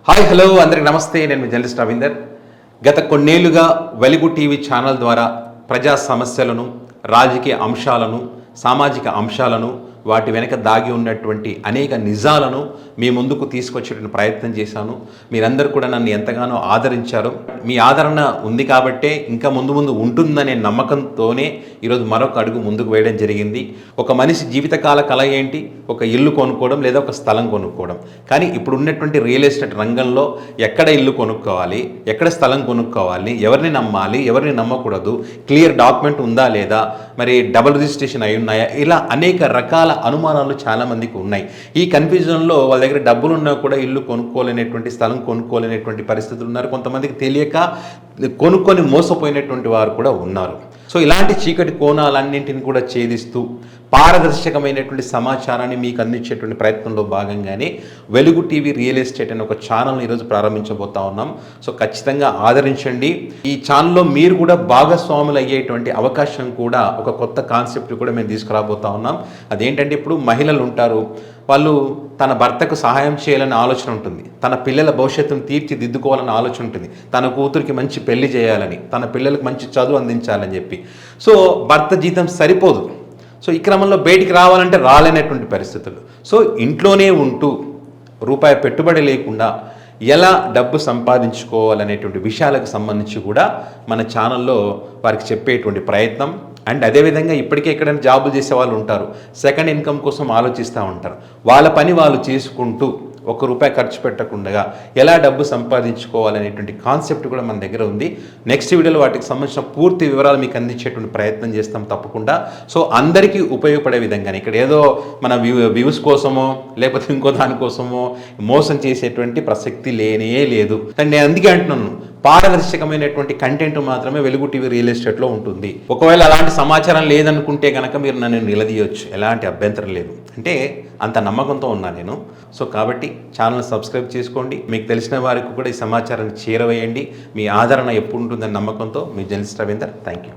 Hi hello అందరికి నమస్తే. నేను మీ జర్నలిస్ట్ రవీందర్. గత కొన్నేళ్లుగా వెలుగు టీవీ ఛానల్ ద్వారా ప్రజా సమస్యలను, రాజకీయ అంశాలను, సామాజిక అంశాలను, వాటి వెనక దాగి ఉన్నటువంటి అనేక నిజాలను మీ ముందుకు తీసుకొచ్చేటువంటి ప్రయత్నం చేశాను. మీరందరూ కూడా నన్ను ఎంతగానో ఆదరించారు. మీ ఆదరణ ఉంది కాబట్టే ఇంకా ముందు ముందు ఉంటుందనే నమ్మకంతోనే ఈరోజు మరొక అడుగు ముందుకు వేయడం జరిగింది. ఒక మనిషి జీవితకాల కల ఏంటి? ఒక ఇల్లు కొనుక్కోవడం లేదా ఒక స్థలం కొనుక్కోవడం. కానీ ఇప్పుడు ఉన్నటువంటి రియల్ ఎస్టేట్ రంగంలో ఎక్కడ ఇల్లు కొనుక్కోవాలి, ఎక్కడ స్థలం కొనుక్కోవాలి, ఎవరిని నమ్మాలి, ఎవరిని నమ్మకూడదు, క్లియర్ డాక్యుమెంట్ ఉందా లేదా, మరి డబుల్ రిజిస్ట్రేషన్ అయి ఉన్నాయా, ఇలా అనేక రకాల అనుమానాలు చాలామందికి ఉన్నాయి. ఈ కన్ఫ్యూజన్లో వాళ్ళ దగ్గర డబ్బులు ఉన్నా కూడా ఇల్లు కొనుక్కోలేనటువంటి, స్థలం కొనుక్కోలేనటువంటి పరిస్థితులు ఉన్నారు. కొంతమందికి తెలియక కొనుక్కొని మోసపోయినటువంటి వారు కూడా ఉన్నారు. సో ఇలాంటి చీకటి కోణాలన్నింటిని కూడా ఛేదిస్తూ పారదర్శకమైనటువంటి సమాచారాన్ని మీకు అందించేటువంటి ప్రయత్నంలో భాగంగానే వెలుగు టీవీ రియల్ ఎస్టేట్ అనే ఒక ఛానల్ని ఈరోజు ప్రారంభించబోతా ఉన్నాం. సో ఖచ్చితంగా ఆదరించండి. ఈ ఛానల్లో మీరు కూడా భాగస్వాములు అయ్యేటువంటి అవకాశం కూడా, ఒక కొత్త కాన్సెప్ట్ కూడా మేము తీసుకురాబోతా ఉన్నాం. అదేంటంటే, ఇప్పుడు మహిళలు ఉంటారు, వాళ్ళు తన భర్తకు సహాయం చేయాలనే ఆలోచన ఉంటుంది, తన పిల్లల భవిష్యత్తును తీర్చిదిద్దుకోవాలనే ఆలోచన ఉంటుంది, తన కూతురికి మంచి పెళ్లి చేయాలని, తన పిల్లలకు మంచి చదువు అందించాలని చెప్పి. సో భర్త జీతం సరిపోదు. సో ఈ క్రమంలో బయటికి రావాలంటే రాలేనటువంటి పరిస్థితులు. సో ఇంట్లోనే ఉంటూ రూపాయి పెట్టుబడి లేకుండా ఎలా డబ్బు సంపాదించుకోవాలనేటువంటి విషయాలకు సంబంధించి కూడా మన ఛానల్లో వారికి చెప్పేటువంటి ప్రయత్నం. అండ్ అదేవిధంగా ఇప్పటికే ఎక్కడైనా జాబులు చేసే వాళ్ళు ఉంటారు, సెకండ్ ఇన్కమ్ కోసం ఆలోచిస్తూ ఉంటారు. వాళ్ళ పని వాళ్ళు చేసుకుంటూ ₹1 ఖర్చు పెట్టకుండా ఎలా డబ్బు సంపాదించుకోవాలనేటువంటి కాన్సెప్ట్ కూడా మన దగ్గర ఉంది. నెక్స్ట్ వీడియోలో వాటికి సంబంధించిన పూర్తి వివరాలు మీకు అందించేటువంటి ప్రయత్నం చేస్తాం తప్పకుండా. సో అందరికీ ఉపయోగపడే విధంగానే, ఇక్కడ ఏదో మన వ్యూస్ కోసమో లేకపోతే ఇంకో దానికోసమో మోసం చేసేటువంటి ప్రసక్తి లేనే లేదు. నేను అందుకే అంటున్నాను, పారదర్శకమైనటువంటి కంటెంట్ మాత్రమే వెలుగు టీవీ రియల్ ఎస్టేట్లో ఉంటుంది. ఒకవేళ అలాంటి సమాచారం లేదనుకుంటే కనుక మీరు నన్ను నిలదీయొచ్చు, ఎలాంటి అభ్యంతరం లేదు. అంటే అంత నమ్మకంతో ఉన్నా నేను. సో కాబట్టి ఛానల్ సబ్స్క్రైబ్ చేసుకోండి. మీకు తెలిసిన వారికి కూడా ఈ సమాచారాన్ని చేరవేయండి. మీ ఆదరణ ఎప్పుడు ఉంటుందని నమ్మకంతో మీ జర్నలిస్ట్ రవీందర్. Thank you.